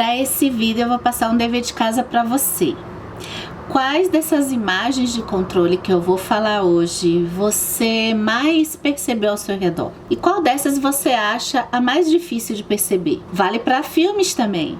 Para esse vídeo eu vou passar um dever de casa para você. Quais dessas imagens de controle que eu vou falar hoje você mais percebeu ao seu redor? E qual dessas você acha a mais difícil de perceber? Vale para filmes também.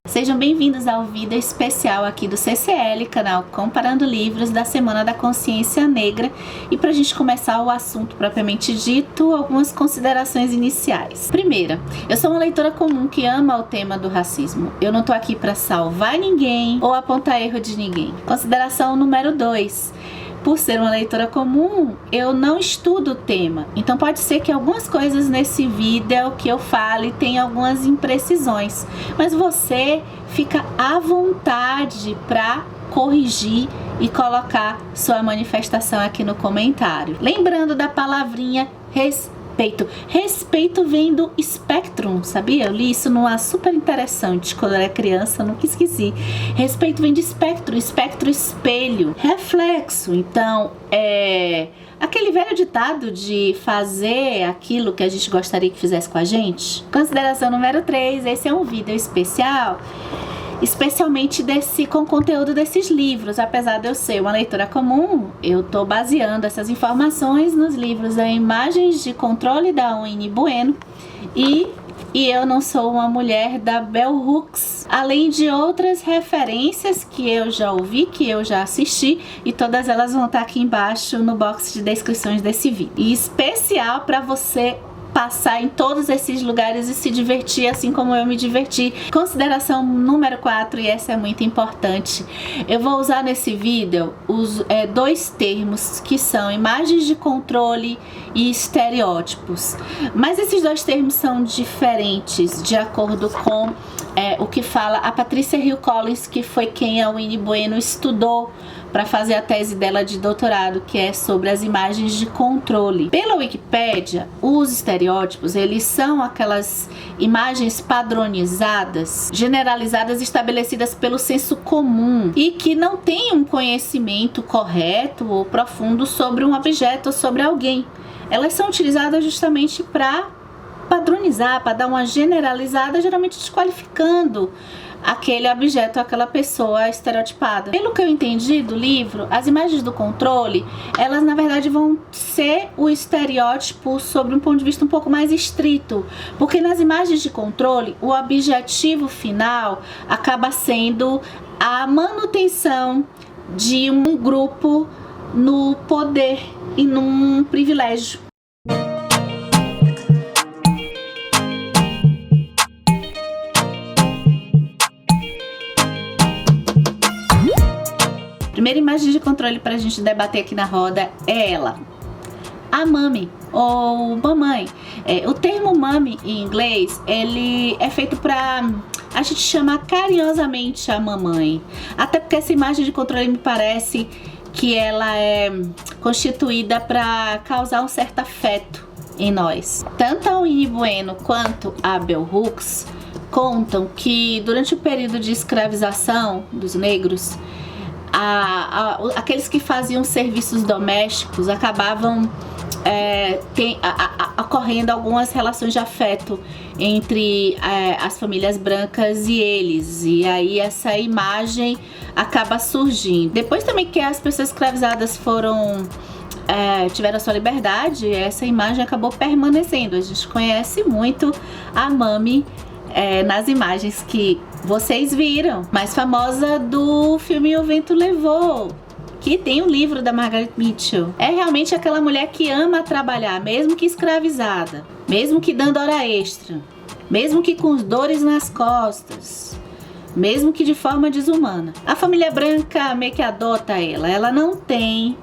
Sejam bem-vindos ao vídeo especial aqui do CCL, canal Comparando Livros da Semana da Consciência Negra. E para a gente começar o assunto propriamente dito, algumas considerações iniciais. Primeira, eu sou uma leitora comum que ama o tema do racismo. Eu não tô aqui para salvar ninguém ou apontar erro de ninguém. Consideração número 2. Por ser uma leitora comum, eu não estudo o tema. Então pode ser que algumas coisas nesse vídeo que eu fale tenham algumas imprecisões. Mas você fica à vontade para corrigir e colocar sua manifestação aqui no comentário. Lembrando da palavrinha respeito. Respeito vem do Spectrum, sabia? Eu li isso numa super interessante quando eu era criança, nunca esqueci. Respeito vem de espectro, espectro espelho, reflexo. Então, aquele velho ditado de fazer aquilo que a gente gostaria que fizesse com a gente. Consideração número 3, esse é um vídeo especial, especialmente com conteúdo desses livros. Apesar de eu ser uma leitora comum, eu tô baseando essas informações nos livros A Imagens de Controle da Winnie Bueno e Eu Não Sou Uma Mulher da Bell Hooks, além de outras referências que eu já ouvi, que eu já assisti, e todas elas vão estar aqui embaixo no box de descrições desse vídeo. E especial para você passar em todos esses lugares e se divertir assim como eu me diverti. Consideração número 4, e essa é muito importante. Eu vou usar nesse vídeo dois termos que são imagens de controle e estereótipos. Mas esses dois termos são diferentes de acordo com o que fala a Patricia Hill Collins, que foi quem a Winnie Bueno estudou para fazer a tese dela de doutorado, que é sobre as imagens de controle. Pela Wikipédia, os estereótipos, eles são aquelas imagens padronizadas, generalizadas, estabelecidas pelo senso comum e que não têm um conhecimento correto ou profundo sobre um objeto ou sobre alguém. Elas são utilizadas justamente para padronizar, para dar uma generalizada, geralmente desqualificando aquele objeto, aquela pessoa estereotipada. Pelo que eu entendi do livro, as imagens do controle, elas na verdade vão ser o estereótipo sobre um ponto de vista um pouco mais estrito, porque nas imagens de controle, o objetivo final acaba sendo a manutenção de um grupo no poder e num privilégio. Primeira imagem de controle para a gente debater aqui na roda é ela, a mami ou mamãe. O termo mami em inglês, ele é feito para a gente chamar carinhosamente a mamãe, até porque essa imagem de controle me parece que ela é constituída para causar um certo afeto em nós. Tanto a Winnie Bueno quanto a Bell Hooks contam que durante o período de escravização dos negros, aqueles que faziam serviços domésticos acabavam ocorrendo algumas relações de afeto entre as famílias brancas e eles, e aí essa imagem acaba surgindo. Depois também que as pessoas escravizadas tiveram a sua liberdade, essa imagem acabou permanecendo. A gente conhece muito a mami nas imagens que vocês viram, mais famosa do filme O Vento Levou, que tem o livro da Margaret Mitchell. É realmente aquela mulher que ama trabalhar, mesmo que escravizada, mesmo que dando hora extra, mesmo que com dores nas costas, mesmo que de forma desumana. A família branca meio que adota ela não tem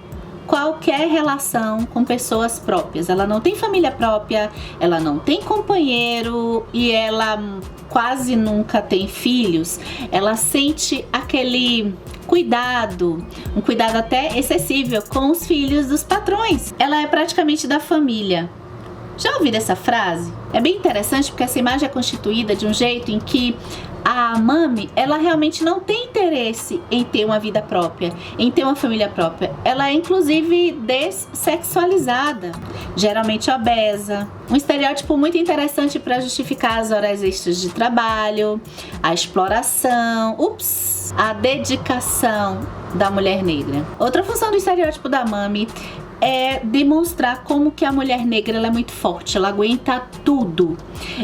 qualquer relação com pessoas próprias, ela não tem família própria, ela não tem companheiro e ela quase nunca tem filhos. Ela sente aquele cuidado, um cuidado até excessivo com os filhos dos patrões. Ela é praticamente da família. Já ouviram essa frase? É bem interessante porque essa imagem é constituída de um jeito em que A mami, ela realmente não tem interesse em ter uma vida própria, em ter uma família própria. Ela é inclusive dessexualizada, geralmente obesa. Um estereótipo muito interessante para justificar as horas extras de trabalho, a exploração, a dedicação da mulher negra. Outra função do estereótipo da mami é demonstrar como que a mulher negra ela é muito forte, ela aguenta tudo.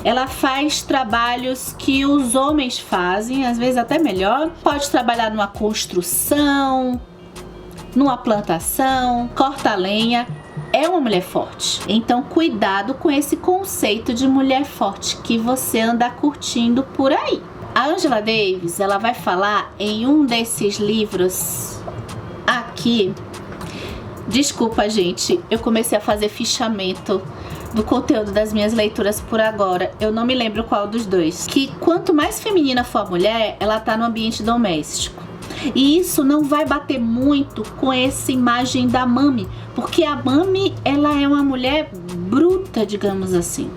Ela faz trabalhos que os homens fazem, às vezes até melhor. Pode trabalhar numa construção, numa plantação, corta lenha. É uma mulher forte. Então cuidado com esse conceito de mulher forte que você anda curtindo por aí. A Angela Davis, ela vai falar em um desses livros aqui. Desculpa, gente, eu comecei a fazer fichamento do conteúdo das minhas leituras por agora. Eu não me lembro qual dos dois. Que quanto mais feminina for a mulher, ela tá no ambiente doméstico. E isso não vai bater muito com essa imagem da mami, porque a mami, ela é uma mulher bruta, digamos assim.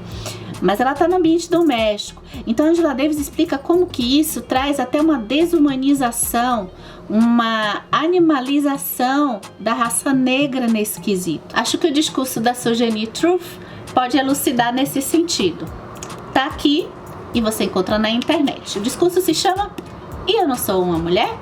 Mas ela tá no ambiente doméstico. Então Angela Davis explica como que isso traz até uma desumanização, uma animalização da raça negra nesse quesito. Acho que o discurso da Sojourner Truth pode elucidar nesse sentido. Tá aqui e você encontra na internet. O discurso se chama "E eu não sou uma mulher?",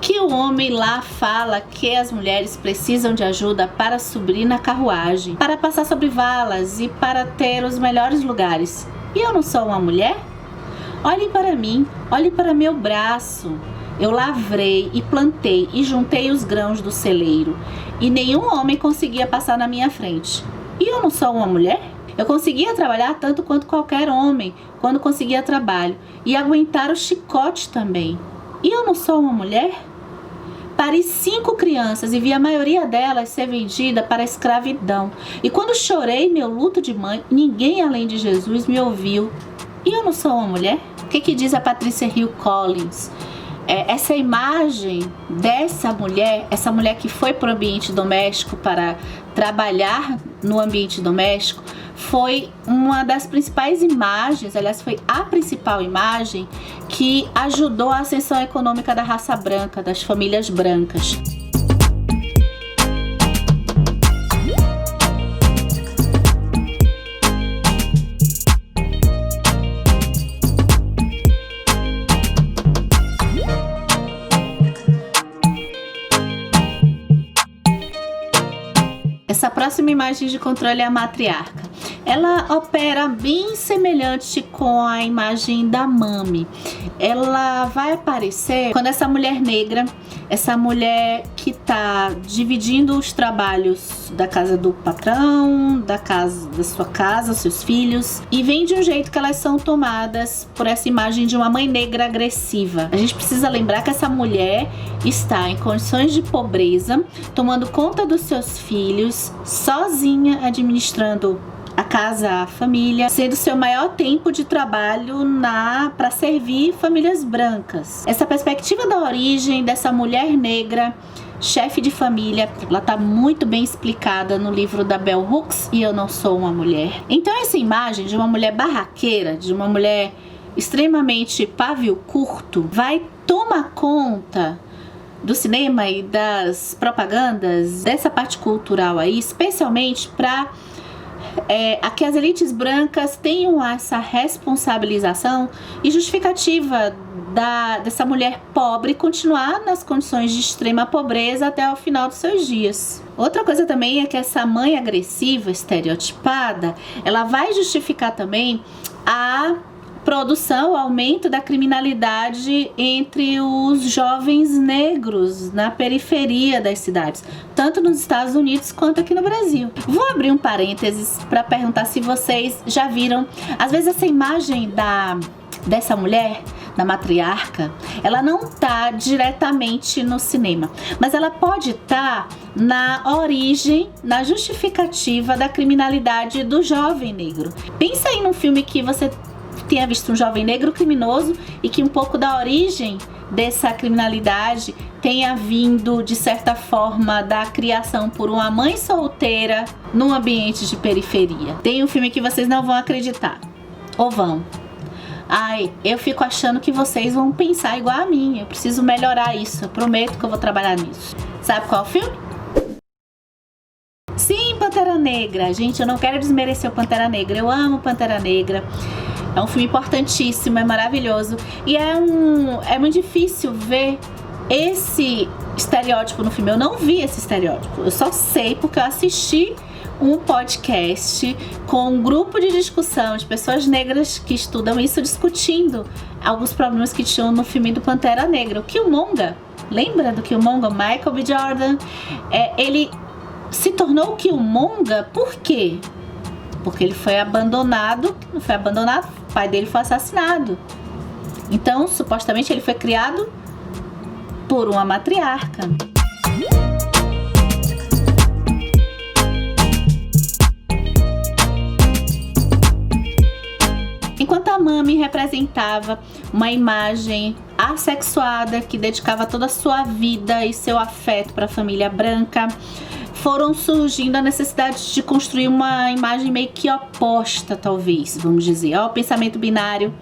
que o homem lá fala que as mulheres precisam de ajuda para subir na carruagem, para passar sobre valas e para ter os melhores lugares. E eu não sou uma mulher? Olhe para mim, olhe para meu braço. Eu lavrei e plantei e juntei os grãos do celeiro, e nenhum homem conseguia passar na minha frente. E eu não sou uma mulher? Eu conseguia trabalhar tanto quanto qualquer homem, quando conseguia trabalho, e aguentar o chicote também. E eu não sou uma mulher? Pari 5 crianças e vi a maioria delas ser vendida para a escravidão. E quando chorei meu luto de mãe, ninguém além de Jesus me ouviu. E eu não sou uma mulher? O que diz a Patricia Hill Collins? Essa imagem dessa mulher, essa mulher que foi para o ambiente doméstico para trabalhar no ambiente doméstico, foi uma das principais imagens, aliás, foi a principal imagem que ajudou a ascensão econômica da raça branca, das famílias brancas. Essa próxima imagem de controle é a matriarca. Ela opera bem semelhante com a imagem da mami. Ela vai aparecer quando essa mulher negra, essa mulher que está dividindo os trabalhos da casa do patrão, da sua casa, seus filhos, e vem de um jeito que elas são tomadas por essa imagem de uma mãe negra agressiva. A gente precisa lembrar que essa mulher está em condições de pobreza, tomando conta dos seus filhos, sozinha, administrando a casa, a família, sendo seu maior tempo de trabalho para servir famílias brancas. Essa perspectiva da origem dessa mulher negra, chefe de família, ela está muito bem explicada no livro da Bell Hooks, E Eu Não Sou Uma Mulher. Então essa imagem de uma mulher barraqueira, de uma mulher extremamente pavio curto, vai tomar conta do cinema e das propagandas, dessa parte cultural aí, especialmente para que as elites brancas tenham essa responsabilização e justificativa dessa mulher pobre continuar nas condições de extrema pobreza até o final dos seus dias. Outra coisa também é que essa mãe agressiva, estereotipada, ela vai justificar também a produção, o aumento da criminalidade entre os jovens negros na periferia das cidades, tanto nos Estados Unidos quanto aqui no Brasil. Vou abrir um parênteses para perguntar se vocês já viram, às vezes essa imagem dessa mulher, da matriarca, ela não tá diretamente no cinema, mas ela pode estar na origem, na justificativa da criminalidade do jovem negro. Pensa aí num filme que você tenha visto um jovem negro criminoso e que um pouco da origem dessa criminalidade tenha vindo, de certa forma, da criação por uma mãe solteira num ambiente de periferia. Tem um filme que vocês não vão acreditar. Ou vão. Ai, eu fico achando que vocês vão pensar igual a mim. Eu preciso melhorar isso. Eu prometo que eu vou trabalhar nisso. Sabe qual é o filme? Sim, Pantera Negra. Gente, eu não quero desmerecer o Pantera Negra. Eu amo Pantera Negra. É um filme importantíssimo, é maravilhoso. E é muito difícil ver esse estereótipo no filme. Eu não vi esse estereótipo. Eu só sei porque eu assisti um podcast com um grupo de discussão de pessoas negras que estudam isso, discutindo alguns problemas que tinham no filme do Pantera Negra. O Killmonger, lembra do Killmonger? Michael B. Jordan, ele se tornou o Killmonger por quê? Porque ele foi abandonado, não foi abandonado, o pai dele foi assassinado. Então, supostamente, ele foi criado por uma matriarca. Enquanto a Mami representava uma imagem assexuada que dedicava toda a sua vida e seu afeto para a família branca, foram surgindo a necessidade de construir uma imagem meio que oposta, talvez, vamos dizer, ao pensamento binário.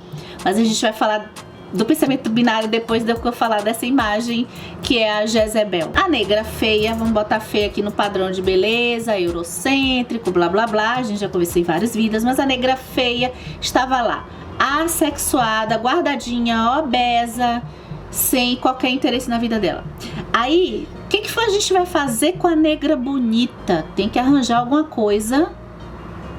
Mas a gente vai falar do pensamento binário depois de eu falar dessa imagem, que é a Jezebel. A negra feia, vamos botar feia aqui no padrão de beleza, eurocêntrico, blá blá blá, a gente já conversou em várias vidas, mas a negra feia estava lá, assexuada, guardadinha, obesa, sem qualquer interesse na vida dela. Aí, o que a gente vai fazer com a negra bonita? Tem que arranjar alguma coisa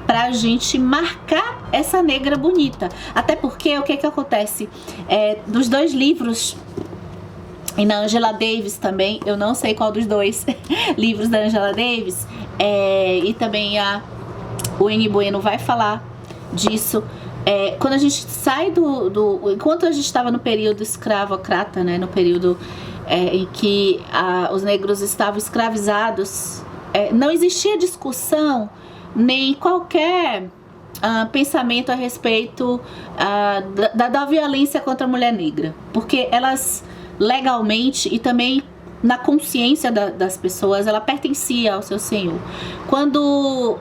pra gente marcar essa negra bonita. Até porque, o que acontece? Dos dois livros, e na Angela Davis também, eu não sei qual dos dois livros da Angela Davis, e também o N. Bueno vai falar disso. Quando a gente sai enquanto a gente estava no período escravocrata, né, no período em que os negros estavam escravizados, não existia discussão nem qualquer pensamento a respeito da violência contra a mulher negra, porque elas legalmente e também na consciência das pessoas, ela pertencia ao seu senhor. Quando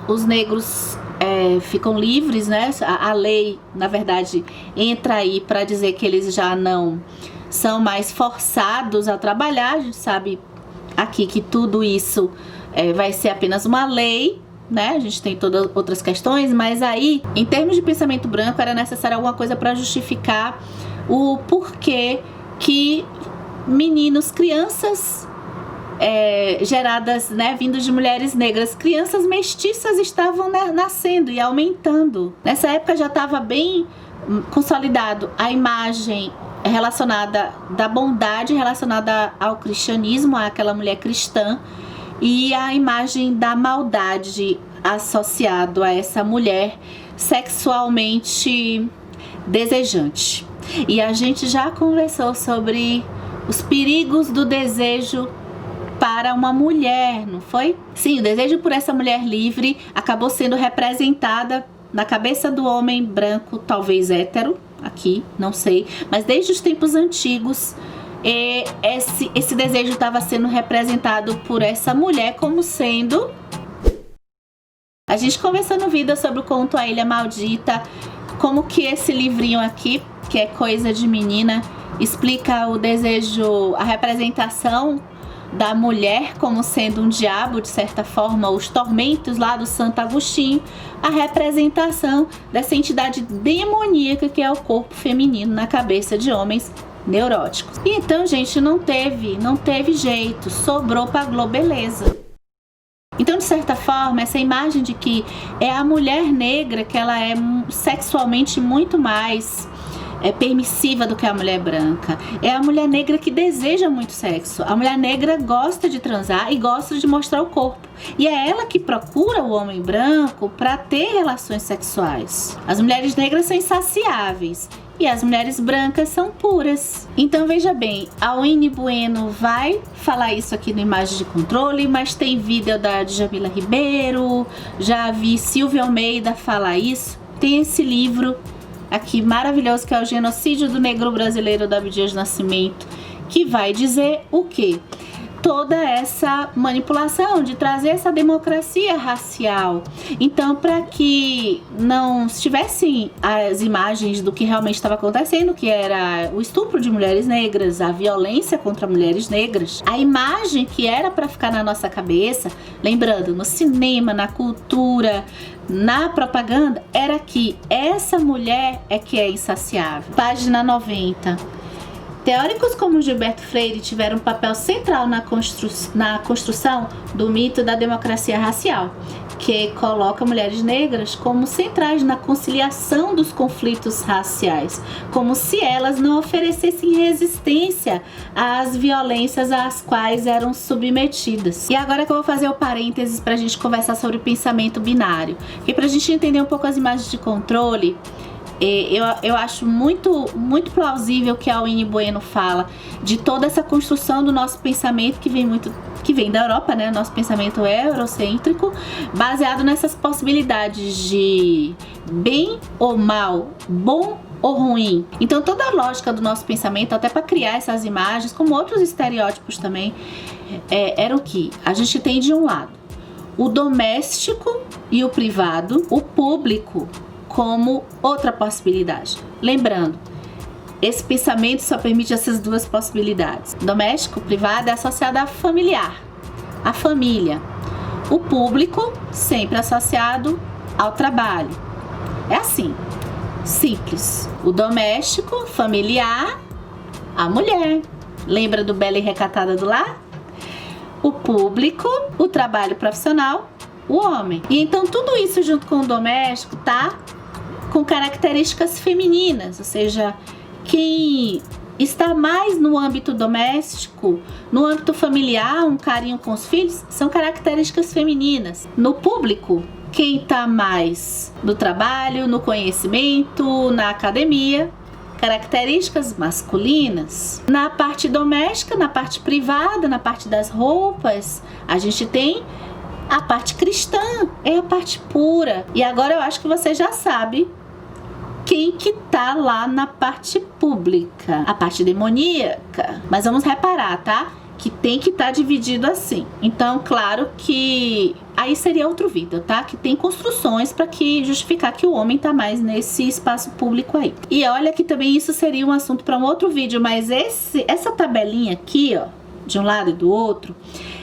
os negros ficam livres, né? A lei, na verdade, entra aí para dizer que eles já não são mais forçados a trabalhar. A gente sabe aqui que tudo isso vai ser apenas uma lei, né? A gente tem todas outras questões, mas aí, em termos de pensamento branco, era necessário alguma coisa para justificar o porquê que meninos, crianças geradas, né, vindos de mulheres negras, crianças mestiças estavam, né, nascendo e aumentando. Nessa época já estava bem consolidado a imagem relacionada da bondade, relacionada ao cristianismo, àquela mulher cristã, e a imagem da maldade associado a essa mulher sexualmente desejante. E a gente já conversou sobre os perigos do desejo para uma mulher, não foi? Sim, o desejo por essa mulher livre acabou sendo representada na cabeça do homem branco, talvez hétero, aqui, não sei, mas desde os tempos antigos, esse desejo estava sendo representado por essa mulher como sendo... A gente conversou no vídeo sobre o conto A Ilha Maldita, como que esse livrinho aqui, que é Coisa de Menina, explica o desejo, a representação da mulher como sendo um diabo, de certa forma, os tormentos lá do Santo Agostinho, a representação dessa entidade demoníaca que é o corpo feminino na cabeça de homens neuróticos. E então, gente, não teve jeito, sobrou pra Globeleza. Então, de certa forma, essa imagem de que é a mulher negra, que ela é sexualmente muito mais permissiva do que a mulher branca, é a mulher negra que deseja muito sexo. A mulher negra gosta de transar e gosta de mostrar o corpo, e é ela que procura o homem branco para ter relações sexuais. As mulheres negras são insaciáveis e as mulheres brancas são puras. Então veja bem, a N. Bueno vai falar isso aqui no Imagem de Controle, mas tem vídeo da Djamila Ribeiro, já vi Silvia Almeida falar isso. Tem esse livro aqui maravilhoso, que é o Genocídio do Negro Brasileiro, da Abdias Nascimento, que vai dizer o quê? toda essa manipulação, de trazer essa democracia racial. Então, para que não estivessem as imagens do que realmente estava acontecendo, que era o estupro de mulheres negras, a violência contra mulheres negras, a imagem que era para ficar na nossa cabeça, lembrando, no cinema, na cultura, na propaganda, era que essa mulher é que é insaciável. Página 90. Teóricos como Gilberto Freire tiveram um papel central na construção do mito da democracia racial, que coloca mulheres negras como centrais na conciliação dos conflitos raciais, como se elas não oferecessem resistência às violências às quais eram submetidas. E agora que eu vou fazer o parênteses para a gente conversar sobre o pensamento binário, e para a gente entender um pouco as imagens de controle. Eu acho muito plausível que a Winnie Bueno fala de toda essa construção do nosso pensamento que vem da Europa, né? Nosso pensamento é eurocêntrico, baseado nessas possibilidades de bem ou mal, bom ou ruim. Então toda a lógica do nosso pensamento, até para criar essas imagens, como outros estereótipos também, era o que a gente tem de um lado o doméstico e o privado, o público como outra possibilidade. Lembrando, esse pensamento só permite essas duas possibilidades. Doméstico, privado é associado a familiar, a família. O público, sempre associado ao trabalho. É assim, simples. O doméstico, familiar, a mulher. Lembra do Bela e Recatada do Lar? O público, o trabalho profissional, o homem. E então tudo isso junto com o doméstico tá com características femininas, ou seja, quem está mais no âmbito doméstico, no âmbito familiar, um carinho com os filhos, são características femininas. No público, quem está mais no trabalho, no conhecimento, na academia, características masculinas. Na parte doméstica, na parte privada, na parte das roupas, a gente tem a parte cristã, é a parte pura. E agora eu acho que você já sabe quem que tá lá na parte pública, a parte demoníaca. Mas vamos reparar, tá? Que tem que estar dividido assim. Então, claro que aí seria outro vídeo, tá? Que tem construções para que justificar que o homem tá mais nesse espaço público aí. E olha que também isso seria um assunto para um outro vídeo, mas essa tabelinha aqui, ó, de um lado e do outro,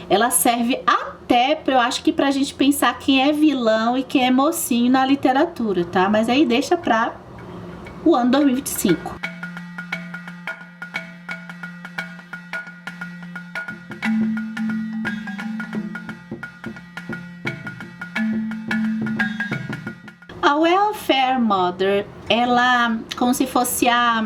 ela serve até, eu acho que pra gente pensar quem é vilão e quem é mocinho na literatura, tá? Mas aí deixa pra o ano 2025. A Welfare Mother, ela como se fosse a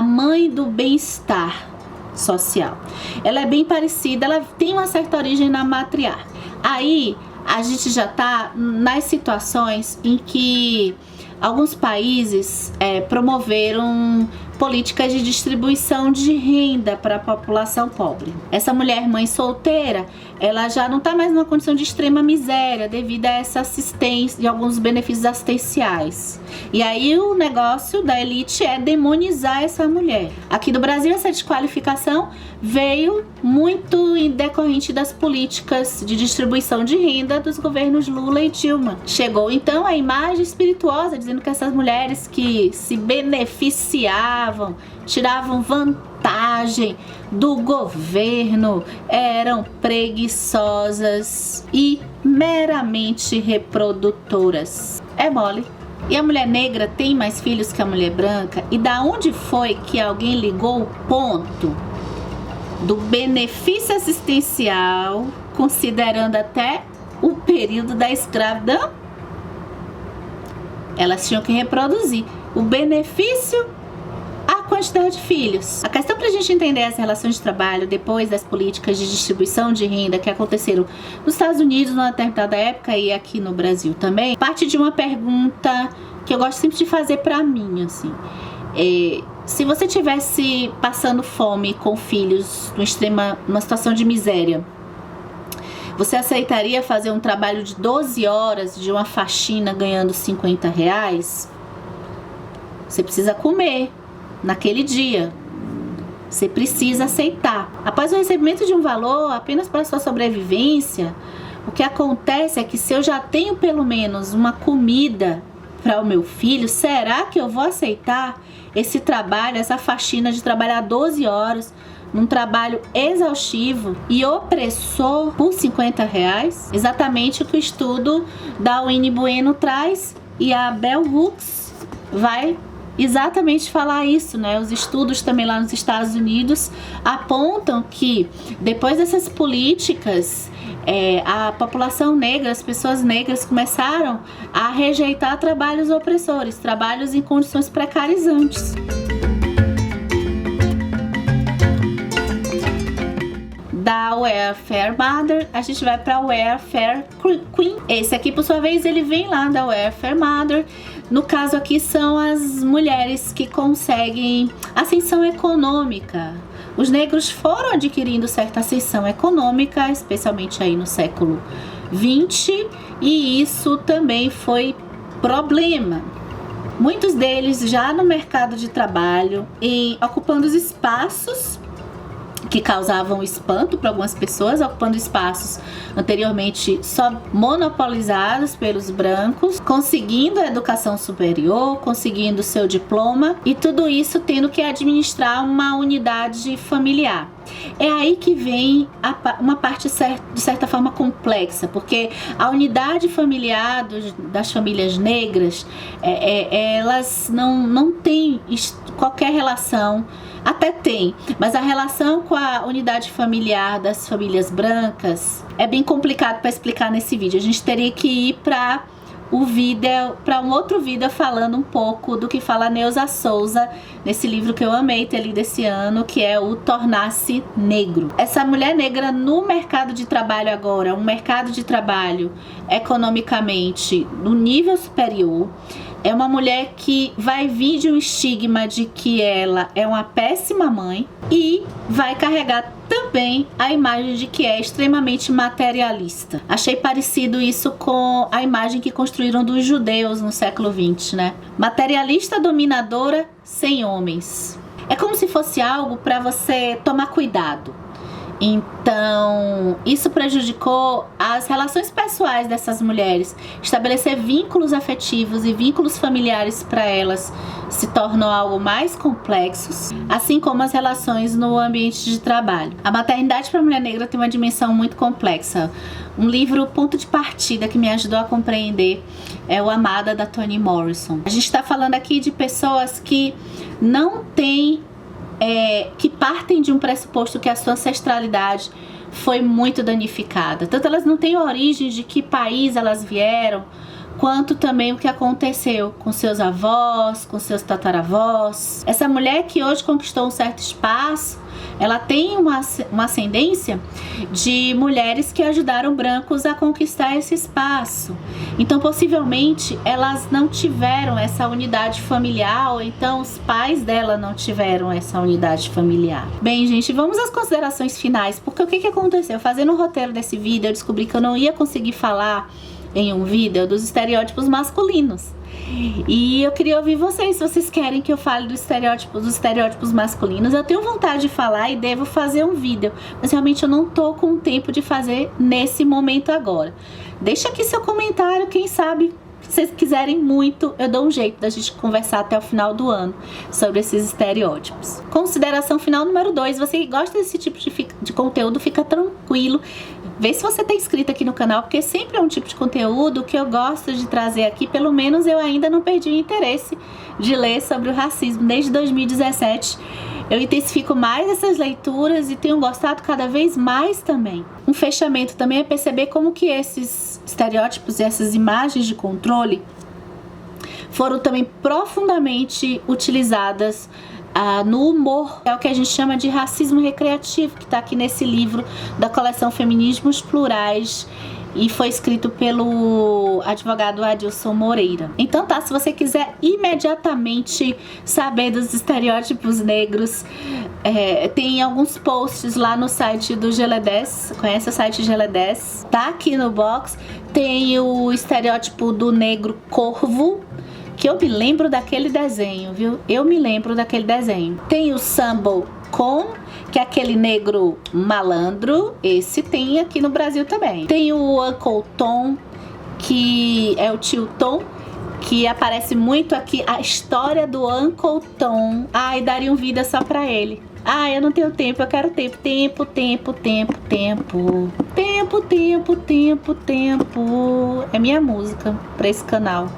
mãe do bem-estar social. Ela é bem parecida, ela tem uma certa origem na matriarca. Aí a gente já tá nas situações em que alguns países promoveram políticas de distribuição de renda para a população pobre. Essa mulher mãe solteira, ela já não está mais numa condição de extrema miséria devido a essa assistência, de alguns benefícios assistenciais. E aí o negócio da elite é demonizar essa mulher. Aqui no Brasil essa desqualificação veio muito em decorrente das políticas de distribuição de renda dos governos Lula e Dilma. Chegou então a imagem espirituosa dizendo que essas mulheres que se beneficiavam, tiravam vantagem do governo, eram preguiçosas e meramente reprodutoras. É mole. E a mulher negra tem mais filhos que a mulher branca? E da onde foi que alguém ligou o ponto do benefício assistencial, considerando até o período da escravidão? Elas tinham que reproduzir o benefício, a quantidade de filhos. A questão para a gente entender as relações de trabalho depois das políticas de distribuição de renda que aconteceram nos Estados Unidos numa determinada época e aqui no Brasil também, parte de uma pergunta que eu gosto sempre de fazer para mim, assim. Se você tivesse passando fome com filhos numa situação de miséria, você aceitaria fazer um trabalho de 12 horas de uma faxina ganhando R$50? Você precisa comer naquele dia. Você precisa aceitar. Após o recebimento de um valor apenas para sua sobrevivência, o que acontece é que se eu já tenho pelo menos uma comida para o meu filho, será que eu vou aceitar esse trabalho, essa faxina de trabalhar 12 horas num trabalho exaustivo e opressor por R$50? Exatamente o que o estudo da Winnie Bueno traz, e a Bell Hooks vai exatamente falar isso, né? Os estudos também lá nos Estados Unidos apontam que depois dessas políticas, a população negra, as pessoas negras começaram a rejeitar trabalhos opressores, trabalhos em condições precarizantes. Da Welfare Mother, a gente vai para Welfare Queen. Esse aqui, por sua vez, ele vem lá da Welfare Mother. No caso aqui, são as mulheres que conseguem ascensão econômica. Os negros foram adquirindo certa ascensão econômica, especialmente aí no século XX, e isso também foi problema. Muitos deles já no mercado de trabalho, ocupando os espaços que causavam espanto para algumas pessoas, ocupando espaços anteriormente só monopolizados pelos brancos, conseguindo a educação superior, conseguindo seu diploma, e tudo isso tendo que administrar uma unidade familiar. É aí que vem uma parte de certa forma complexa, porque a unidade familiar das famílias negras, elas não têm qualquer relação. Até tem, mas a relação com a unidade familiar das famílias brancas é bem complicado para explicar nesse vídeo. A gente teria que ir para um outro vídeo falando um pouco do que fala a Neuza Souza nesse livro que eu amei ter lido esse ano, que é o Tornar-se Negro. Essa mulher negra no mercado de trabalho agora, um mercado de trabalho economicamente no nível superior, é uma mulher que vai vir de um estigma de que ela é uma péssima mãe e vai carregar também a imagem de que é extremamente materialista. Achei parecido isso com a imagem que construíram dos judeus no século XX, né? Materialista, dominadora, sem homens. É como se fosse algo para você tomar cuidado. Então, isso prejudicou as relações pessoais dessas mulheres. Estabelecer vínculos afetivos e vínculos familiares para elas se tornam algo mais complexos, assim como as relações no ambiente de trabalho. A maternidade para a mulher negra tem uma dimensão muito complexa. Um livro ponto de partida que me ajudou a compreender é o Amada, da Toni Morrison. A gente está falando aqui de pessoas que não têm que partem de um pressuposto que a sua ancestralidade foi muito danificada. Tanto elas não têm origem de que país elas vieram, quanto também o que aconteceu com seus avós, com seus tataravós. Essa mulher que hoje conquistou um certo espaço, ela tem uma ascendência de mulheres que ajudaram brancos a conquistar esse espaço. Então, possivelmente, elas não tiveram essa unidade familiar, ou então os pais dela não tiveram essa unidade familiar. Bem, gente, vamos às considerações finais, porque o que aconteceu? Fazendo o roteiro desse vídeo, eu descobri que eu não ia conseguir falar em um vídeo dos estereótipos masculinos. E eu queria ouvir vocês, se vocês querem que eu fale dos estereótipos masculinos. Eu tenho vontade de falar e devo fazer um vídeo, mas realmente eu não tô com tempo de fazer nesse momento agora. Deixa aqui seu comentário, quem sabe, se vocês quiserem muito, eu dou um jeito da gente conversar até o final do ano sobre esses estereótipos. Consideração final número 2, você que gosta desse tipo de conteúdo, fica tranquilo. Vê se você está inscrito aqui no canal, porque sempre é um tipo de conteúdo que eu gosto de trazer aqui. Pelo menos eu ainda não perdi o interesse de ler sobre o racismo. Desde 2017 eu intensifico mais essas leituras e tenho gostado cada vez mais também. Um fechamento também é perceber como que esses estereótipos e essas imagens de controle foram também profundamente utilizadas no humor. É o que a gente chama de racismo recreativo, que está aqui nesse livro da coleção Feminismos Plurais e foi escrito pelo advogado Adilson Moreira. Então tá, se você quiser imediatamente saber dos estereótipos negros, tem alguns posts lá no site do GL10, conhece o site GL10? Tá aqui no box, tem o estereótipo do negro corvo, que eu me lembro daquele desenho, viu? Eu me lembro daquele desenho. Tem o Sambo Com, que é aquele negro malandro. Esse tem aqui no Brasil também. Tem o Uncle Tom, que é o tio Tom, que aparece muito aqui. A história do Uncle Tom. Ai, daria um vídeo só pra ele. Ah, eu não tenho tempo, eu quero tempo. Tempo, tempo, tempo, tempo. Tempo, tempo, tempo, tempo. É minha música pra esse canal.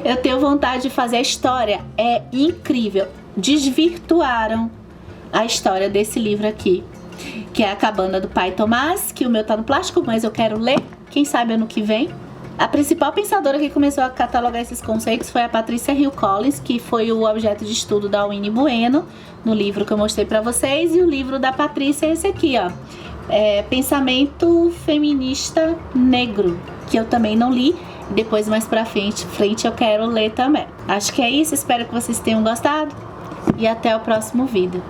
Eu tenho vontade de fazer a história. É incrível. Desvirtuaram a história desse livro aqui, que é A Cabana do Pai Tomás, que o meu tá no plástico, mas eu quero ler. Quem sabe ano que vem. A principal pensadora que começou a catalogar esses conceitos foi a Patricia Hill Collins, que foi o objeto de estudo da Winnie Bueno, no livro que eu mostrei pra vocês. E o livro da Patrícia é esse aqui, ó. Pensamento Feminista Negro, que eu também não li. Depois, mais pra frente eu quero ler também. Acho que é isso, espero que vocês tenham gostado. E até o próximo vídeo.